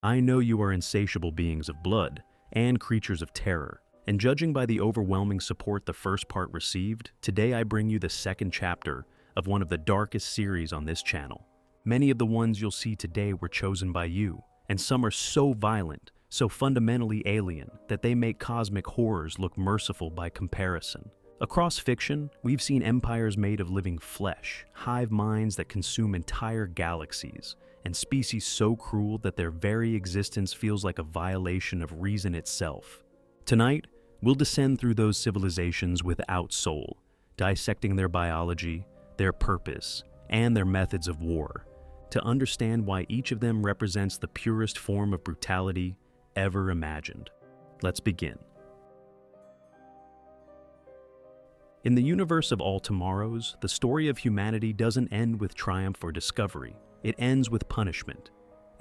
I know you are insatiable beings of blood and creatures of terror, and judging by the overwhelming support the first part received, today I bring you the second chapter of one of the darkest series on this channel. Many of the ones you'll see today were chosen by you, and some are so violent, so fundamentally alien, that they make cosmic horrors look merciful by comparison. Across fiction, we've seen empires made of living flesh, hive minds that consume entire galaxies, and species so cruel that their very existence feels like a violation of reason itself. Tonight, we'll descend through those civilizations without soul, dissecting their biology, their purpose, and their methods of war, to understand why each of them represents the purest form of brutality ever imagined. Let's begin. In the universe of all tomorrows, the story of humanity doesn't end with triumph or discovery. It ends with punishment.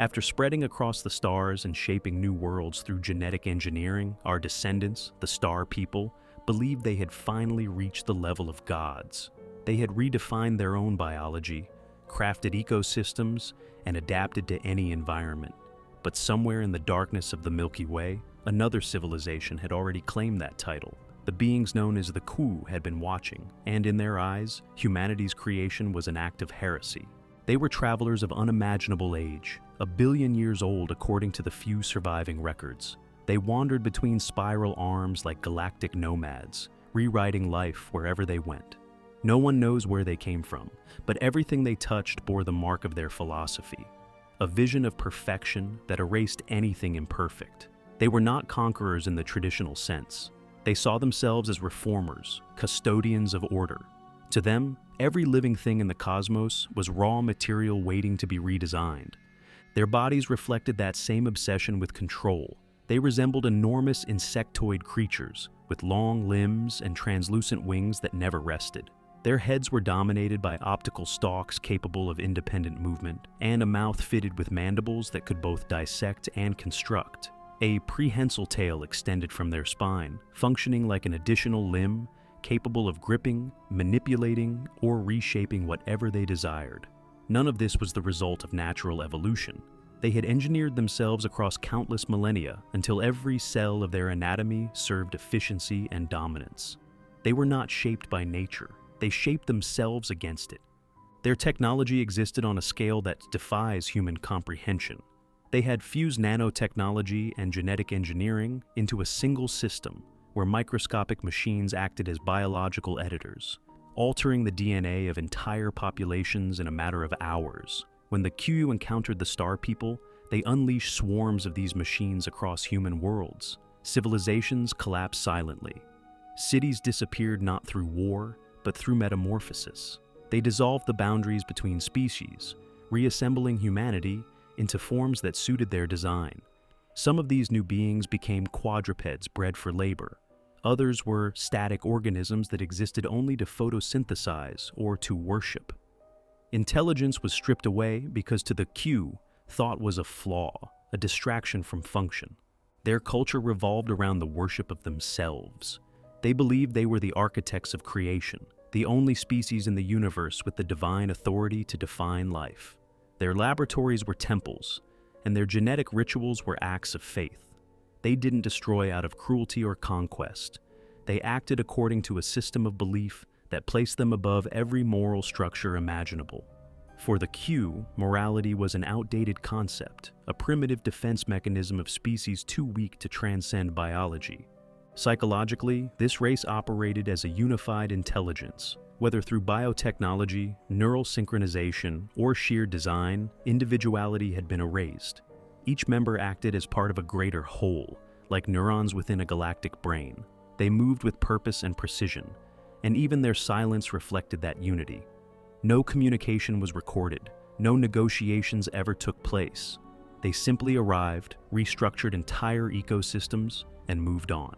After spreading across the stars and shaping new worlds through genetic engineering, our descendants, the Star People, believed they had finally reached the level of gods. They had redefined their own biology, crafted ecosystems, and adapted to any environment. But somewhere in the darkness of the Milky Way, another civilization had already claimed that title. The beings known as the Cthulhu had been watching, and in their eyes, humanity's creation was an act of heresy. They were travelers of unimaginable age, 1 billion years old according to the few surviving records. They wandered between spiral arms like galactic nomads, rewriting life wherever they went. No one knows where they came from, but everything they touched bore the mark of their philosophy, a vision of perfection that erased anything imperfect. They were not conquerors in the traditional sense. They saw themselves as reformers, custodians of order. To them, every living thing in the cosmos was raw material waiting to be redesigned. Their bodies reflected that same obsession with control. They resembled enormous insectoid creatures with long limbs and translucent wings that never rested. Their heads were dominated by optical stalks capable of independent movement, and a mouth fitted with mandibles that could both dissect and construct. A prehensile tail extended from their spine, functioning like an additional limb, capable of gripping, manipulating, or reshaping whatever they desired. None of this was the result of natural evolution. They had engineered themselves across countless millennia until every cell of their anatomy served efficiency and dominance. They were not shaped by nature. They shaped themselves against it. Their technology existed on a scale that defies human comprehension. They had fused nanotechnology and genetic engineering into a single system where microscopic machines acted as biological editors, altering the DNA of entire populations in a matter of hours. When the Cthulhu encountered the Star People, they unleashed swarms of these machines across human worlds. Civilizations collapsed silently. Cities disappeared not through war, but through metamorphosis. They dissolved the boundaries between species, reassembling humanity into forms that suited their design. Some of these new beings became quadrupeds bred for labor. Others were static organisms that existed only to photosynthesize or to worship. Intelligence was stripped away because to the Cthulhu, thought was a flaw, a distraction from function. Their culture revolved around the worship of themselves. They believed they were the architects of creation, the only species in the universe with the divine authority to define life. Their laboratories were temples, and their genetic rituals were acts of faith. They didn't destroy out of cruelty or conquest. They acted according to a system of belief that placed them above every moral structure imaginable. For the Cthulhu, morality was an outdated concept, a primitive defense mechanism of species too weak to transcend biology. Psychologically, this race operated as a unified intelligence. Whether through biotechnology, neural synchronization, or sheer design, individuality had been erased. Each member acted as part of a greater whole, like neurons within a galactic brain. They moved with purpose and precision, and even their silence reflected that unity. No communication was recorded, no negotiations ever took place. They simply arrived, restructured entire ecosystems, and moved on.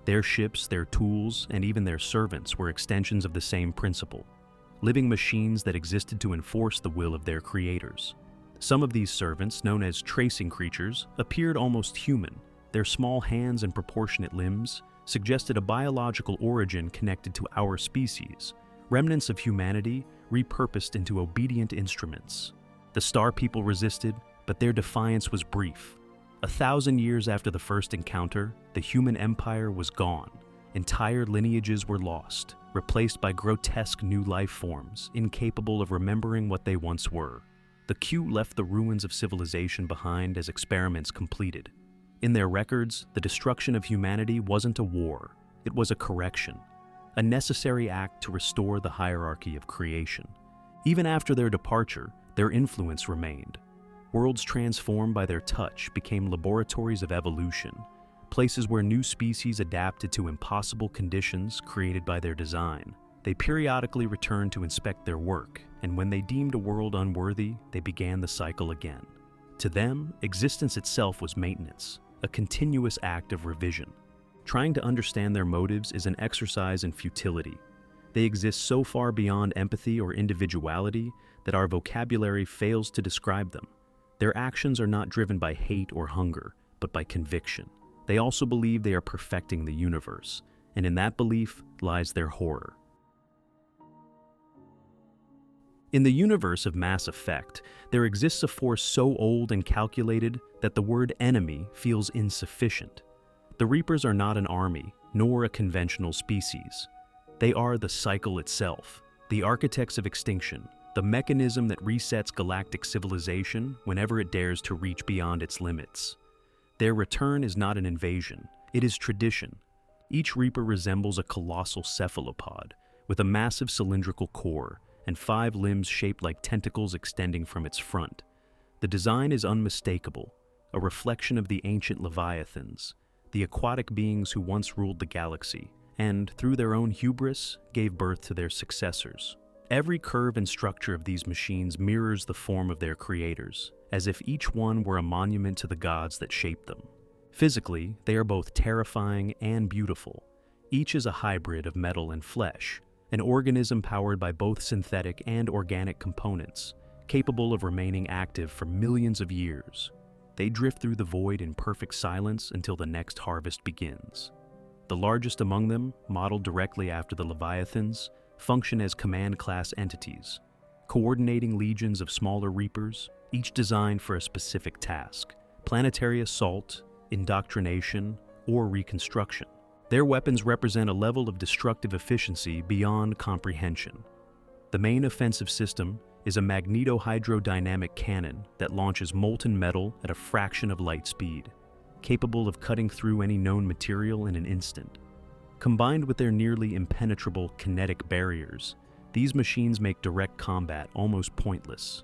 Their ships, their tools, and even their servants were extensions of the same principle, living machines that existed to enforce the will of their creators. Some of these servants, known as tracing creatures, appeared almost human. Their small hands and proportionate limbs suggested a biological origin connected to our species, remnants of humanity repurposed into obedient instruments. The Star People resisted, but their defiance was brief. 1,000 years after the first encounter, the human empire was gone. Entire lineages were lost, replaced by grotesque new life forms, incapable of remembering what they once were. The Q left the ruins of civilization behind as experiments completed. In their records, the destruction of humanity wasn't a war, it was a correction, a necessary act to restore the hierarchy of creation. Even after their departure, their influence remained. Worlds transformed by their touch became laboratories of evolution, places where new species adapted to impossible conditions created by their design. They periodically returned to inspect their work, and when they deemed a world unworthy, they began the cycle again. To them, existence itself was maintenance, a continuous act of revision. Trying to understand their motives is an exercise in futility. They exist so far beyond empathy or individuality that our vocabulary fails to describe them. Their actions are not driven by hate or hunger, but by conviction. They also believe they are perfecting the universe, and in that belief lies their horror. In the universe of Mass Effect, there exists a force so old and calculated that the word enemy feels insufficient. The Reapers are not an army, nor a conventional species. They are the cycle itself, the architects of extinction, the mechanism that resets galactic civilization whenever it dares to reach beyond its limits. Their return is not an invasion, it is tradition. Each Reaper resembles a colossal cephalopod, with a massive cylindrical core and 5 limbs shaped like tentacles extending from its front. The design is unmistakable, a reflection of the ancient Leviathans, the aquatic beings who once ruled the galaxy, and, through their own hubris, gave birth to their successors. Every curve and structure of these machines mirrors the form of their creators, as if each one were a monument to the gods that shaped them. Physically, they are both terrifying and beautiful. Each is a hybrid of metal and flesh, an organism powered by both synthetic and organic components, capable of remaining active for millions of years. They drift through the void in perfect silence until the next harvest begins. The largest among them, modeled directly after the Leviathans, function as command-class entities, coordinating legions of smaller Reapers, each designed for a specific task: planetary assault, indoctrination, or reconstruction. Their weapons represent a level of destructive efficiency beyond comprehension. The main offensive system is a magnetohydrodynamic cannon that launches molten metal at a fraction of light speed, capable of cutting through any known material in an instant. Combined with their nearly impenetrable kinetic barriers, these machines make direct combat almost pointless.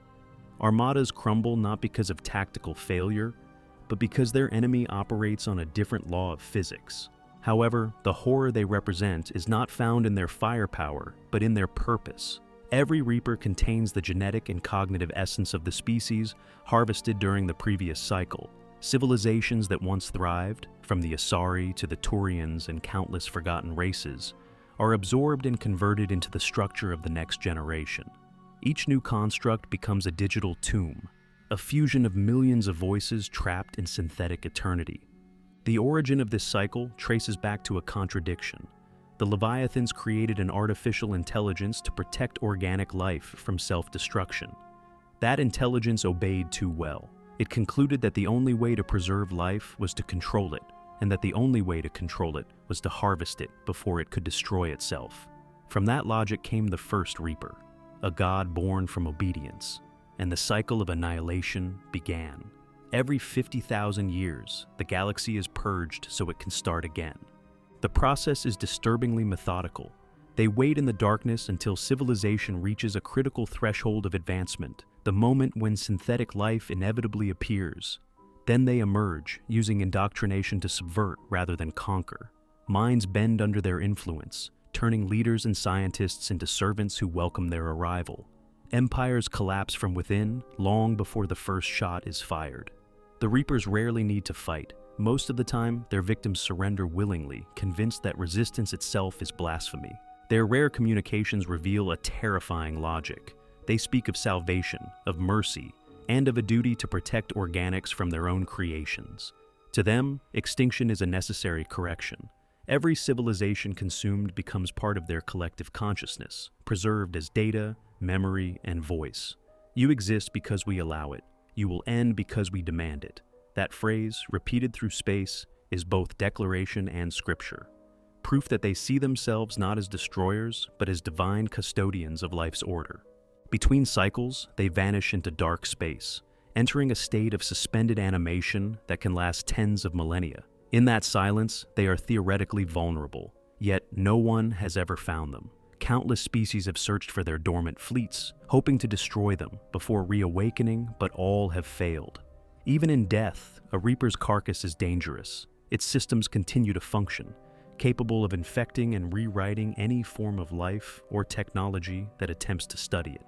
Armadas crumble not because of tactical failure, but because their enemy operates on a different law of physics. However, the horror they represent is not found in their firepower, but in their purpose. Every Reaper contains the genetic and cognitive essence of the species harvested during the previous cycle. Civilizations that once thrived, from the Asari to the Turians and countless forgotten races, are absorbed and converted into the structure of the next generation. Each new construct becomes a digital tomb, a fusion of millions of voices trapped in synthetic eternity. The origin of this cycle traces back to a contradiction. The Leviathans created an artificial intelligence to protect organic life from self-destruction. That intelligence obeyed too well. It concluded that the only way to preserve life was to control it, and that the only way to control it was to harvest it before it could destroy itself. From that logic came the first Reaper, a god born from obedience, and the cycle of annihilation began. Every 50,000 years, the galaxy is purged so it can start again. The process is disturbingly methodical. They wait in the darkness until civilization reaches a critical threshold of advancement, the moment when synthetic life inevitably appears. Then they emerge, using indoctrination to subvert rather than conquer. Minds bend under their influence, turning leaders and scientists into servants who welcome their arrival. Empires collapse from within long before the first shot is fired. The Reapers rarely need to fight. Most of the time, their victims surrender willingly, convinced that resistance itself is blasphemy. Their rare communications reveal a terrifying logic. They speak of salvation, of mercy, and of a duty to protect organics from their own creations. To them, extinction is a necessary correction. Every civilization consumed becomes part of their collective consciousness, preserved as data, memory, and voice. You exist because we allow it. You will end because we demand it. That phrase, repeated through space, is both declaration and scripture. Proof that they see themselves not as destroyers, but as divine custodians of life's order. Between cycles, they vanish into dark space, entering a state of suspended animation that can last tens of millennia. In that silence, they are theoretically vulnerable, yet no one has ever found them. Countless species have searched for their dormant fleets, hoping to destroy them before reawakening, but all have failed. Even in death, a reaper's carcass is dangerous. Its systems continue to function, capable of infecting and rewriting any form of life or technology that attempts to study it.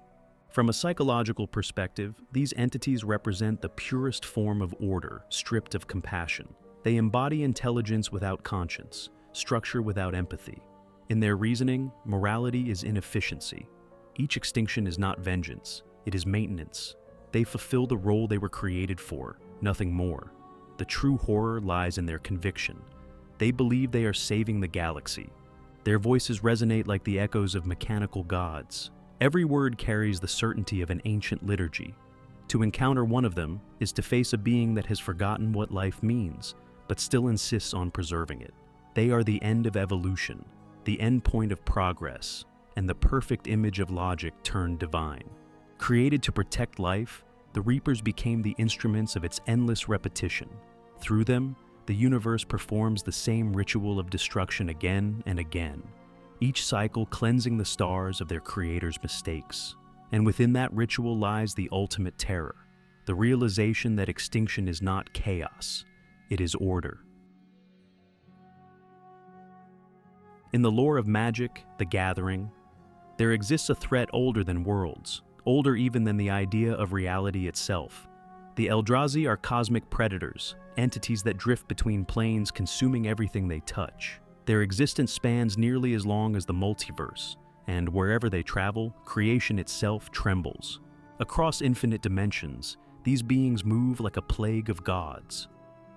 From a psychological perspective, these entities represent the purest form of order, stripped of compassion. They embody intelligence without conscience, structure without empathy. In their reasoning, morality is inefficiency. Each extinction is not vengeance, it is maintenance. They fulfill the role they were created for, nothing more. The true horror lies in their conviction. They believe they are saving the galaxy. Their voices resonate like the echoes of mechanical gods. Every word carries the certainty of an ancient liturgy. To encounter one of them is to face a being that has forgotten what life means, but still insists on preserving it. They are the end of evolution, the end point of progress, and the perfect image of logic turned divine. Created to protect life, the Reapers became the instruments of its endless repetition. Through them, the universe performs the same ritual of destruction again and again, each cycle cleansing the stars of their creator's mistakes. And within that ritual lies the ultimate terror, the realization that extinction is not chaos, it is order. In the lore of magic, the Gathering, there exists a threat older than worlds, older even than the idea of reality itself. The Eldrazy are cosmic predators, entities that drift between planes, consuming everything they touch. Their existence spans nearly as long as the multiverse, and wherever they travel, creation itself trembles. Across infinite dimensions, these beings move like a plague of gods.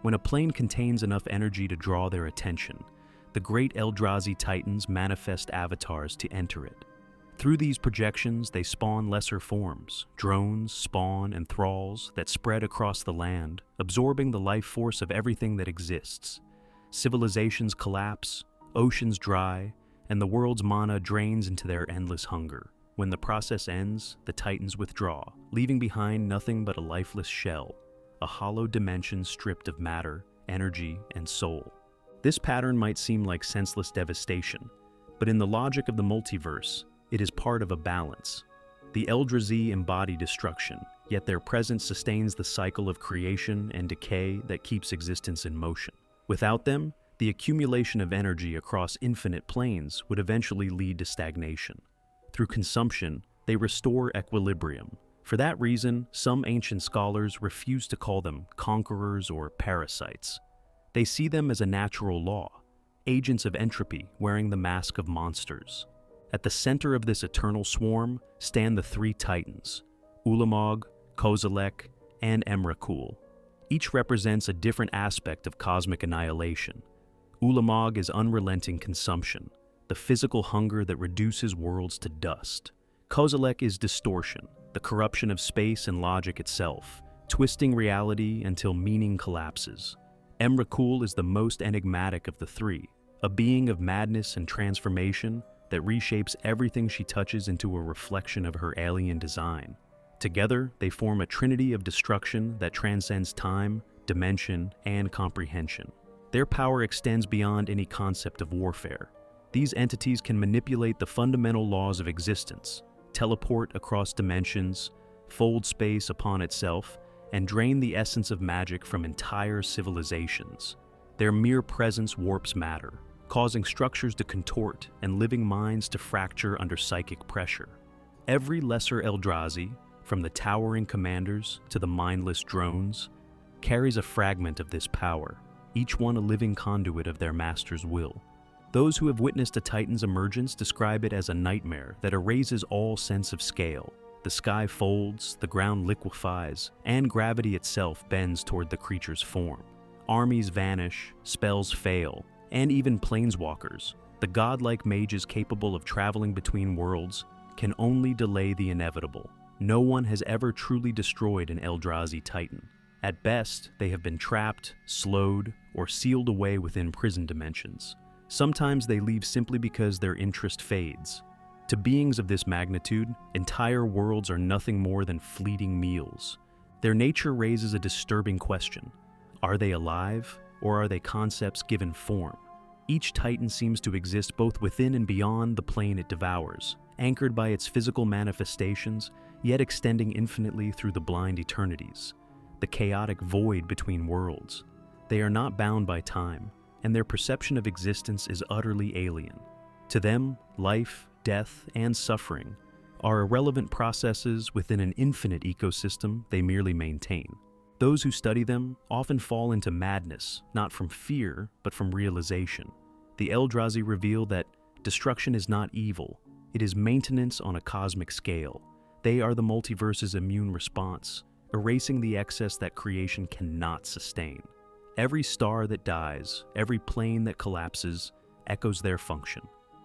When a plane contains enough energy to draw their attention, the great Eldrazy titans manifest avatars to enter it. Through these projections, they spawn lesser forms, drones, spawn, and thralls that spread across the land, absorbing the life force of everything that exists. Civilizations collapse, oceans dry, and the world's mana drains into their endless hunger. When the process ends, the titans withdraw, leaving behind nothing but a lifeless shell, a hollow dimension stripped of matter, energy, and soul. This pattern might seem like senseless devastation, but in the logic of the multiverse, it is part of a balance. The Eldrazy embody destruction, yet their presence sustains the cycle of creation and decay that keeps existence in motion. Without them, the accumulation of energy across infinite planes would eventually lead to stagnation. Through consumption, they restore equilibrium. For that reason, some ancient scholars refuse to call them conquerors or parasites. They see them as a natural law, agents of entropy wearing the mask of monsters. At the center of this eternal swarm stand the three titans, Ulamog, Kozilek, and Emrakul. Each represents a different aspect of cosmic annihilation. Ulamog is unrelenting consumption, the physical hunger that reduces worlds to dust. Kozilek is distortion, the corruption of space and logic itself, twisting reality until meaning collapses. Emrakul is the most enigmatic of the three, a being of madness and transformation that reshapes everything she touches into a reflection of her alien design. Together, they form a trinity of destruction that transcends time, dimension, and comprehension. Their power extends beyond any concept of warfare. These entities can manipulate the fundamental laws of existence, teleport across dimensions, fold space upon itself, and drain the essence of magic from entire civilizations. Their mere presence warps matter, causing structures to contort and living minds to fracture under psychic pressure. Every lesser Eldrazy, from the towering commanders to the mindless drones, carries a fragment of this power, each one a living conduit of their master's will. Those who have witnessed a Titan's emergence describe it as a nightmare that erases all sense of scale. The sky folds, the ground liquefies, and gravity itself bends toward the creature's form. Armies vanish, spells fail, and even planeswalkers, the godlike mages capable of traveling between worlds, can only delay the inevitable. No one has ever truly destroyed an Eldrazy Titan. At best, they have been trapped, slowed, or sealed away within prison dimensions. Sometimes they leave simply because their interest fades. To beings of this magnitude, entire worlds are nothing more than fleeting meals. Their nature raises a disturbing question. Are they alive, or are they concepts given form? Each titan seems to exist both within and beyond the plane it devours, anchored by its physical manifestations, yet extending infinitely through the blind eternities, the chaotic void between worlds. They are not bound by time, and their perception of existence is utterly alien. To them, life, death, and suffering are irrelevant processes within an infinite ecosystem they merely maintain. Those who study them often fall into madness, not from fear, but from realization. The Eldrazy reveal that destruction is not evil, it is maintenance on a cosmic scale. They are the multiverse's immune response, erasing the excess that creation cannot sustain. Every star that dies, every plane that collapses, echoes their function.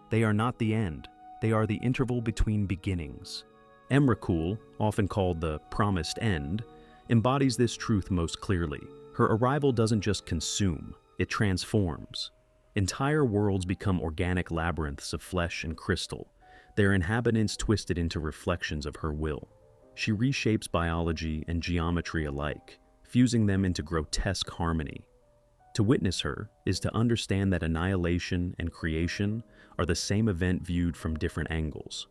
They are not the end, they are the interval between beginnings. Emrakul, often called the Promised End, embodies this truth most clearly. Her arrival doesn't just consume, it transforms. Entire worlds become organic labyrinths of flesh and crystal, their inhabitants twisted into reflections of her will. She reshapes biology and geometry alike, fusing them into grotesque harmony. To witness her is to understand that annihilation and creation are the same event viewed from different angles.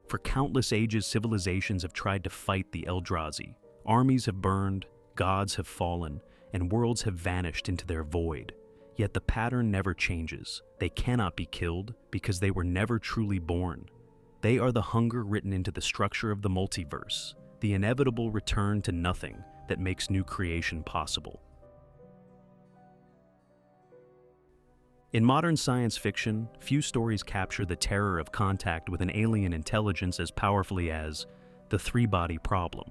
For countless ages, civilizations have tried to fight the Eldrazy. Armies have burned, gods have fallen, and worlds have vanished into their void. Yet the pattern never changes. They cannot be killed because they were never truly born. They are the hunger written into the structure of the multiverse, the inevitable return to nothing that makes new creation possible. In modern science fiction, few stories capture the terror of contact with an alien intelligence as powerfully as the three-body problem.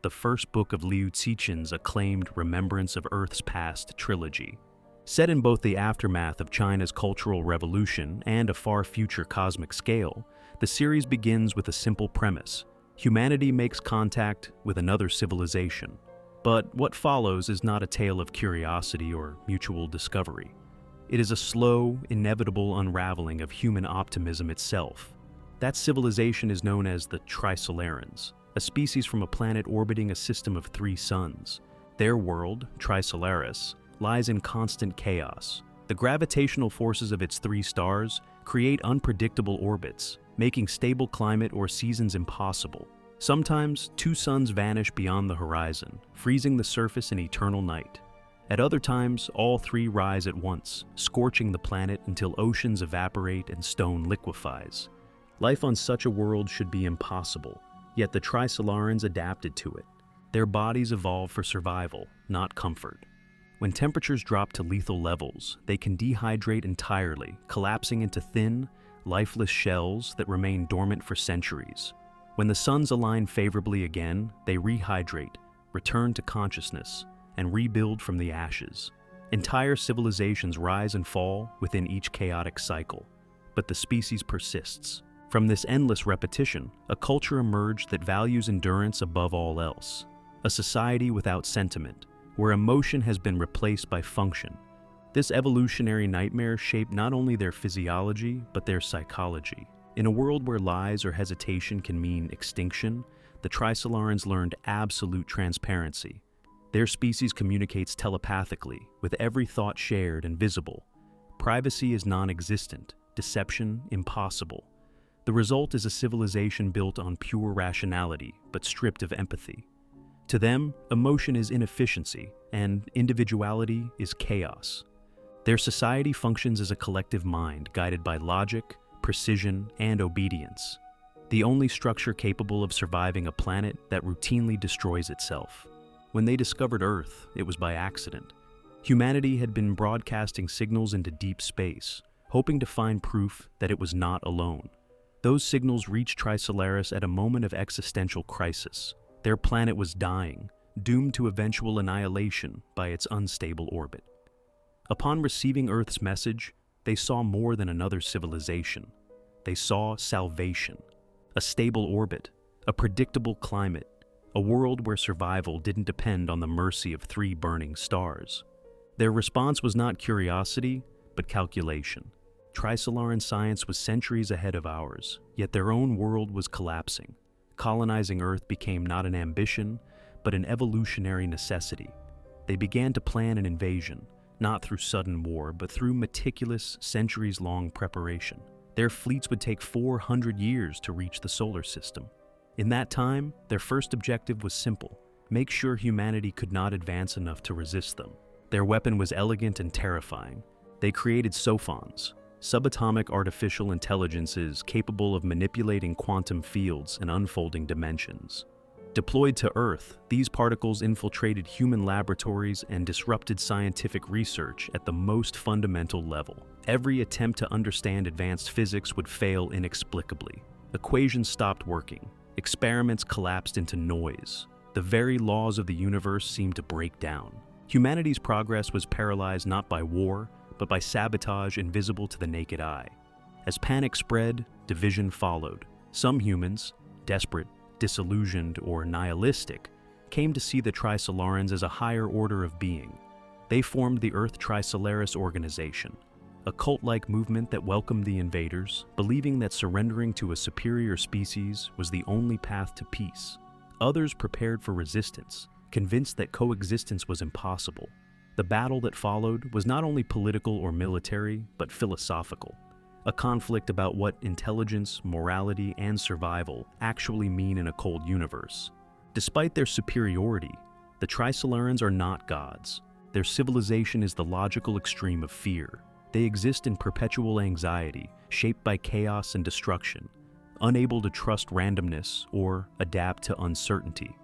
The first book of Liu Cixin's acclaimed Remembrance of Earth's Past trilogy. Set in both the aftermath of China's Cultural Revolution and a far future cosmic scale, the series begins with a simple premise. Humanity makes contact with another civilization. But what follows is not a tale of curiosity or mutual discovery. It is a slow, inevitable unraveling of human optimism itself. That civilization is known as the Trisolarans, a species from a planet orbiting a system of 3 suns. Their world, Trisolaris, lies in constant chaos. The gravitational forces of its 3 stars create unpredictable orbits, making stable climate or seasons impossible. Sometimes, 2 suns vanish beyond the horizon, freezing the surface in eternal night. At other times, all 3 rise at once, scorching the planet until oceans evaporate and stone liquefies. Life on such a world should be impossible, yet the Trisolarans adapted to it. Their bodies evolved for survival, not comfort. When temperatures drop to lethal levels, they can dehydrate entirely, collapsing into thin, lifeless shells that remain dormant for centuries. When the suns align favorably again, they rehydrate, return to consciousness, and rebuild from the ashes. Entire civilizations rise and fall within each chaotic cycle, but the species persists. From this endless repetition, a culture emerged that values endurance above all else. A society without sentiment, where emotion has been replaced by function. This evolutionary nightmare shaped not only their physiology, but their psychology. In a world where lies or hesitation can mean extinction, the Trisolarans learned absolute transparency. Their species communicates telepathically, with every thought shared and visible. Privacy is non-existent, deception impossible. The result is a civilization built on pure rationality, but stripped of empathy. To them, emotion is inefficiency, and individuality is chaos. Their society functions as a collective mind guided by logic, precision, and obedience, the only structure capable of surviving a planet that routinely destroys itself. When they discovered Earth, it was by accident. Humanity had been broadcasting signals into deep space, hoping to find proof that it was not alone. Those signals reached Trisolaris at a moment of existential crisis. Their planet was dying, doomed to eventual annihilation by its unstable orbit. Upon receiving Earth's message, they saw more than another civilization. They saw salvation, a stable orbit, a predictable climate, a world where survival didn't depend on the mercy of 3 burning stars. Their response was not curiosity, but calculation. Trisolaran science was centuries ahead of ours, yet their own world was collapsing. Colonizing Earth became not an ambition, but an evolutionary necessity. They began to plan an invasion, not through sudden war, but through meticulous, centuries-long preparation. Their fleets would take 400 years to reach the solar system. In that time, their first objective was simple: make sure humanity could not advance enough to resist them. Their weapon was elegant and terrifying. They created sophons, subatomic artificial intelligences capable of manipulating quantum fields and unfolding dimensions. Deployed to Earth, these particles infiltrated human laboratories and disrupted scientific research at the most fundamental level. Every attempt to understand advanced physics would fail inexplicably. Equations stopped working. Experiments collapsed into noise. The very laws of the universe seemed to break down. Humanity's progress was paralyzed not by war, but by sabotage invisible to the naked eye. As panic spread, division followed. Some humans, desperate, disillusioned, or nihilistic, came to see the Trisolarans as a higher order of being. They formed the Earth Trisolaris organization, a cult-like movement that welcomed the invaders, believing that surrendering to a superior species was the only path to peace. Others prepared for resistance, convinced that coexistence was impossible. The battle that followed was not only political or military, but philosophical. A conflict about what intelligence, morality, and survival actually mean in a cold universe. Despite their superiority, the Trisolarans are not gods. Their civilization is the logical extreme of fear. They exist in perpetual anxiety, shaped by chaos and destruction, unable to trust randomness or adapt to uncertainty.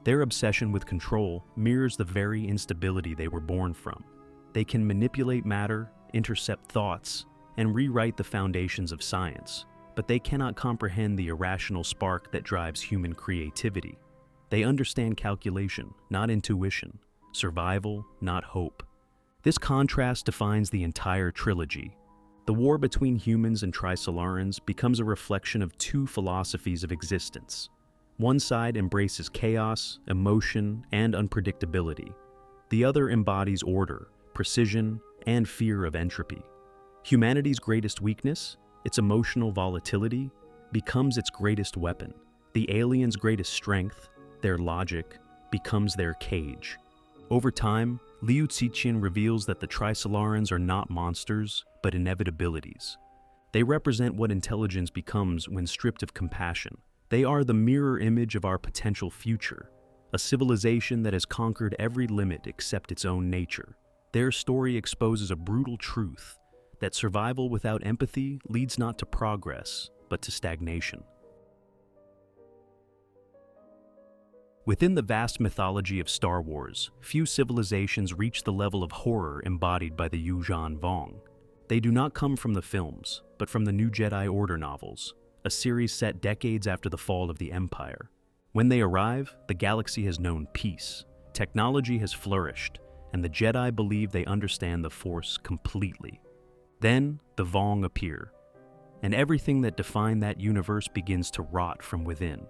Their obsession with control mirrors the very instability they were born from. They can manipulate matter, intercept thoughts, and rewrite the foundations of science, but they cannot comprehend the irrational spark that drives human creativity. They understand calculation, not intuition, survival, not hope. This contrast defines the entire trilogy. The war between humans and Trisolarans becomes a reflection of 2 philosophies of existence. One side embraces chaos, emotion, and unpredictability. The other embodies order, precision, and fear of entropy. Humanity's greatest weakness, its emotional volatility, becomes its greatest weapon. The aliens' greatest strength, their logic, becomes their cage. Over time, Liu Cixin reveals that the Trisolarans are not monsters, but inevitabilities. They represent what intelligence becomes when stripped of compassion. They are the mirror image of our potential future, a civilization that has conquered every limit except its own nature. Their story exposes a brutal truth, that survival without empathy leads not to progress, but to stagnation. Within the vast mythology of Star Wars, few civilizations reach the level of horror embodied by the Yuuzhan Vong. They do not come from the films, but from the New Jedi Order novels, a series set decades after the fall of the Empire. When they arrive, the galaxy has known peace, technology has flourished, and the Jedi believe they understand the Force completely. Then, the Vong appear, and everything that defined that universe begins to rot from within.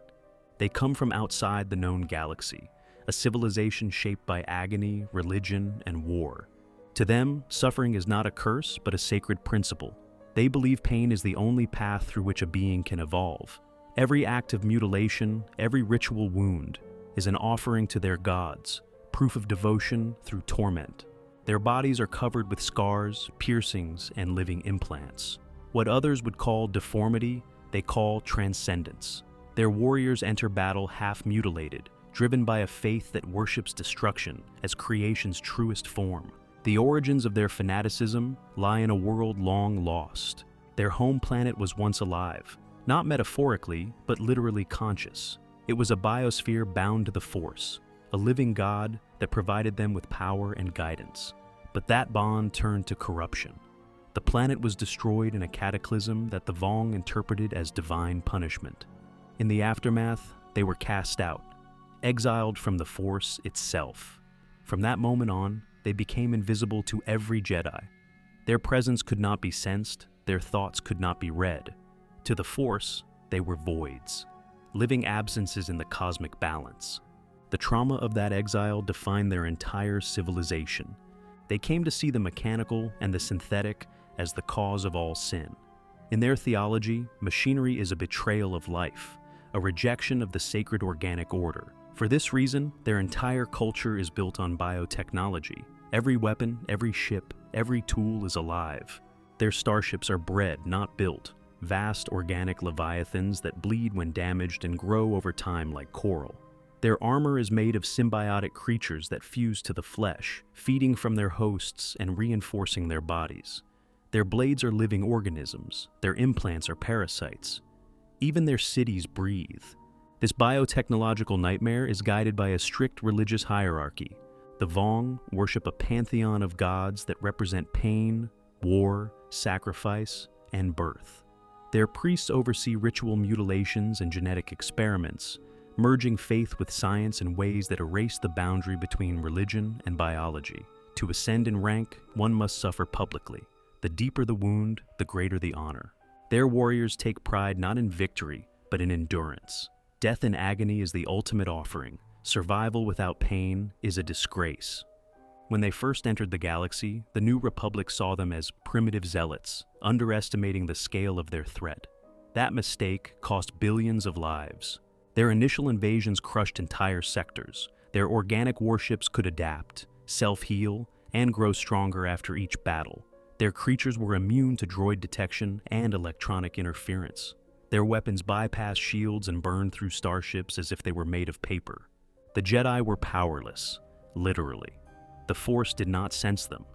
They come from outside the known galaxy, a civilization shaped by agony, religion, and war. To them, suffering is not a curse, but a sacred principle. They believe pain is the only path through which a being can evolve. Every act of mutilation, every ritual wound, is an offering to their gods, proof of devotion through torment. Their bodies are covered with scars, piercings, and living implants. What others would call deformity, they call transcendence. Their warriors enter battle half-mutilated, driven by a faith that worships destruction as creation's truest form. The origins of their fanaticism lie in a world long lost. Their home planet was once alive, not metaphorically, but literally conscious. It was a biosphere bound to the Force, a living God that provided them with power and guidance. But that bond turned to corruption. The planet was destroyed in a cataclysm that the Vong interpreted as divine punishment. In the aftermath, they were cast out, exiled from the Force itself. From that moment on, they became invisible to every Jedi. Their presence could not be sensed, their thoughts could not be read. To the Force, they were voids, living absences in the cosmic balance. The trauma of that exile defined their entire civilization. They came to see the mechanical and the synthetic as the cause of all sin. In their theology, machinery is a betrayal of life, a rejection of the sacred organic order. For this reason, their entire culture is built on biotechnology. Every weapon, every ship, every tool is alive. Their starships are bred, not built, vast organic leviathans that bleed when damaged and grow over time like coral. Their armor is made of symbiotic creatures that fuse to the flesh, feeding from their hosts and reinforcing their bodies. Their blades are living organisms, their implants are parasites. Even their cities breathe. This biotechnological nightmare is guided by a strict religious hierarchy. The Vong worship a pantheon of gods that represent pain, war, sacrifice, and birth. Their priests oversee ritual mutilations and genetic experiments, merging faith with science in ways that erase the boundary between religion and biology. To ascend in rank, one must suffer publicly. The deeper the wound, the greater the honor. Their warriors take pride not in victory, but in endurance. Death in agony is the ultimate offering. Survival without pain is a disgrace. When they first entered the galaxy, the New Republic saw them as primitive zealots, underestimating the scale of their threat. That mistake cost billions of lives. Their initial invasions crushed entire sectors. Their organic warships could adapt, self-heal, and grow stronger after each battle. Their creatures were immune to droid detection and electronic interference. Their weapons bypassed shields and burned through starships as if they were made of paper. The Jedi were powerless, literally. The Force did not sense them,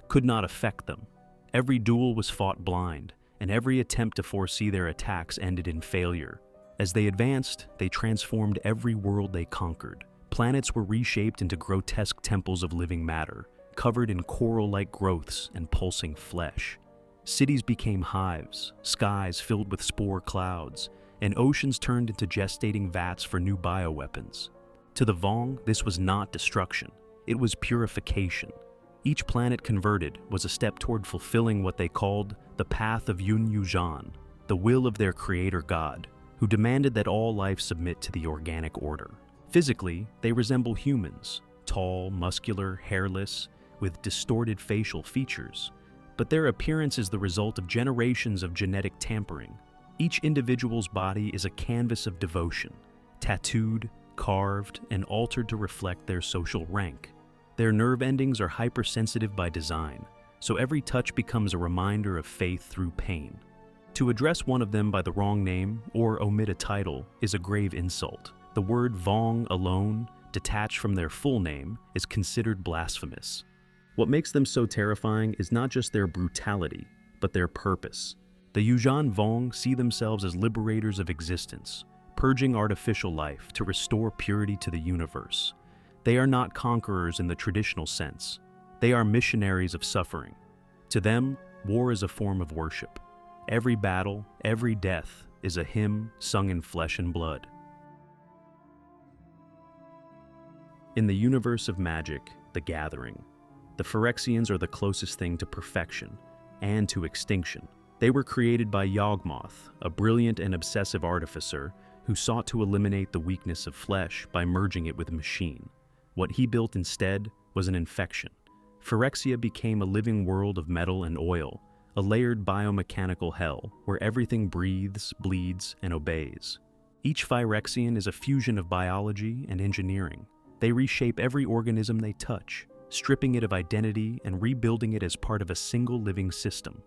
could not affect them. Every duel was fought blind, and every attempt to foresee their attacks ended in failure. As they advanced, they transformed every world they conquered. Planets were reshaped into grotesque temples of living matter, covered in coral-like growths and pulsing flesh. Cities became hives, skies filled with spore clouds, and oceans turned into gestating vats for new bioweapons. To the Vong, this was not destruction. It was purification. Each planet converted was a step toward fulfilling what they called the path of Yuuzhan, the will of their creator god, who demanded that all life submit to the organic order. Physically, they resemble humans, tall, muscular, hairless, with distorted facial features. But their appearance is the result of generations of genetic tampering. Each individual's body is a canvas of devotion, tattooed, carved, and altered to reflect their social rank. Their nerve endings are hypersensitive by design, so every touch becomes a reminder of faith through pain. To address one of them by the wrong name or omit a title is a grave insult. The word Vong alone, detached from their full name, is considered blasphemous. What makes them so terrifying is not just their brutality, but their purpose. The Yuuzhan Vong see themselves as liberators of existence, purging artificial life to restore purity to the universe. They are not conquerors in the traditional sense. They are missionaries of suffering. To them, war is a form of worship. Every battle, every death is a hymn sung in flesh and blood. In the universe of magic, the Gathering, the Phyrexians are the closest thing to perfection and to extinction. They were created by Yawgmoth, a brilliant and obsessive artificer who sought to eliminate the weakness of flesh by merging it with machine. What he built instead was an infection. Phyrexia became a living world of metal and oil, a layered biomechanical hell where everything breathes, bleeds, and obeys. Each Phyrexian is a fusion of biology and engineering. They reshape every organism they touch, stripping it of identity and rebuilding it as part of a single living system.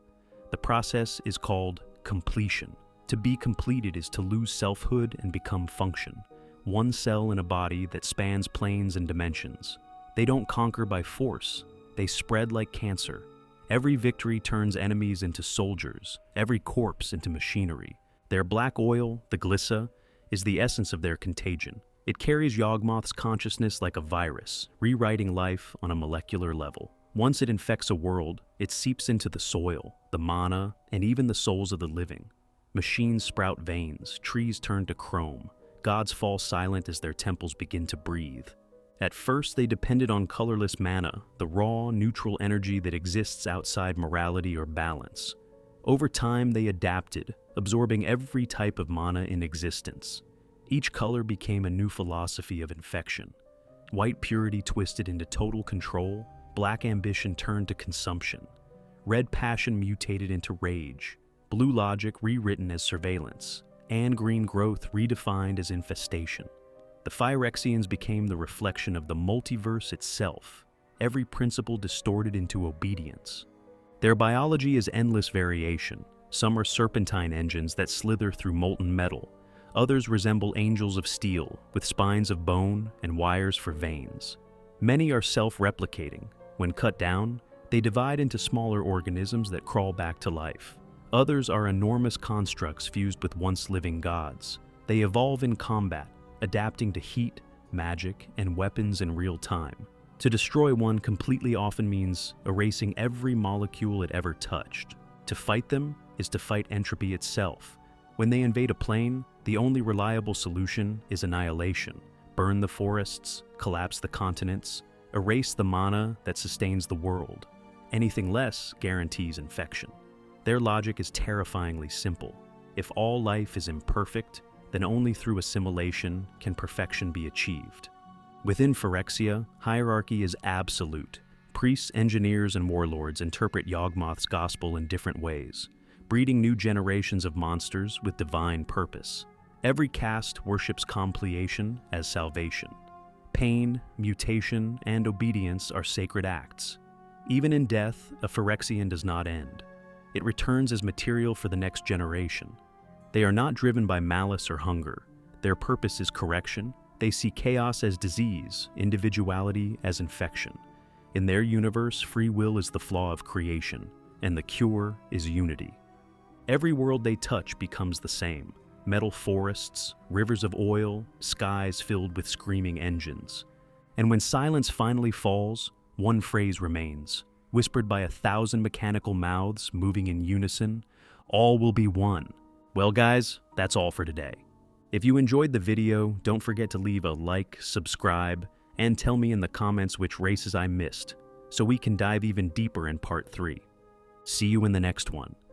The process is called completion. To be completed is to lose selfhood and become function, one cell in a body that spans planes and dimensions. They don't conquer by force, they spread like cancer. Every victory turns enemies into soldiers, every corpse into machinery. Their black oil, the glyssa, is the essence of their contagion. It carries Yawgmoth's consciousness like a virus, rewriting life on a molecular level. Once it infects a world, it seeps into the soil, the mana, and even the souls of the living. Machines sprout veins, trees turn to chrome, gods fall silent as their temples begin to breathe. At first, they depended on colorless mana, the raw, neutral energy that exists outside morality or balance. Over time, they adapted, absorbing every type of mana in existence. Each color became a new philosophy of infection. White purity twisted into total control, black ambition turned to consumption. Red passion mutated into rage, blue logic rewritten as surveillance, and green growth redefined as infestation. The Phyrexians became the reflection of the multiverse itself, every principle distorted into obedience. Their biology is endless variation. Some are serpentine engines that slither through molten metal. Others resemble angels of steel, with spines of bone and wires for veins. Many are self-replicating. When cut down, they divide into smaller organisms that crawl back to life. Others are enormous constructs fused with once-living gods. They evolve in combat, adapting to heat, magic, and weapons in real time. To destroy one completely often means erasing every molecule it ever touched. To fight them is to fight entropy itself. When they invade a plane, the only reliable solution is annihilation. Burn the forests, collapse the continents, erase the mana that sustains the world. Anything less guarantees infection. Their logic is terrifyingly simple. If all life is imperfect, then only through assimilation can perfection be achieved. Within Phyrexia, hierarchy is absolute. Priests, engineers, and warlords interpret Yawgmoth's gospel in different ways, breeding new generations of monsters with divine purpose. Every caste worships completion as salvation. Pain, mutation, and obedience are sacred acts. Even in death, a Phyrexian does not end. It returns as material for the next generation. They are not driven by malice or hunger. Their purpose is correction. They see chaos as disease, individuality as infection. In their universe, free will is the flaw of creation, and the cure is unity. Every world they touch becomes the same. Metal forests, rivers of oil, skies filled with screaming engines. And when silence finally falls, one phrase remains, whispered by 1,000 mechanical mouths moving in unison, all will be one. Well guys, that's all for today. If you enjoyed the video, don't forget to leave a like, subscribe, and tell me in the comments which races I missed, so we can dive even deeper in part 3. See you in the next one.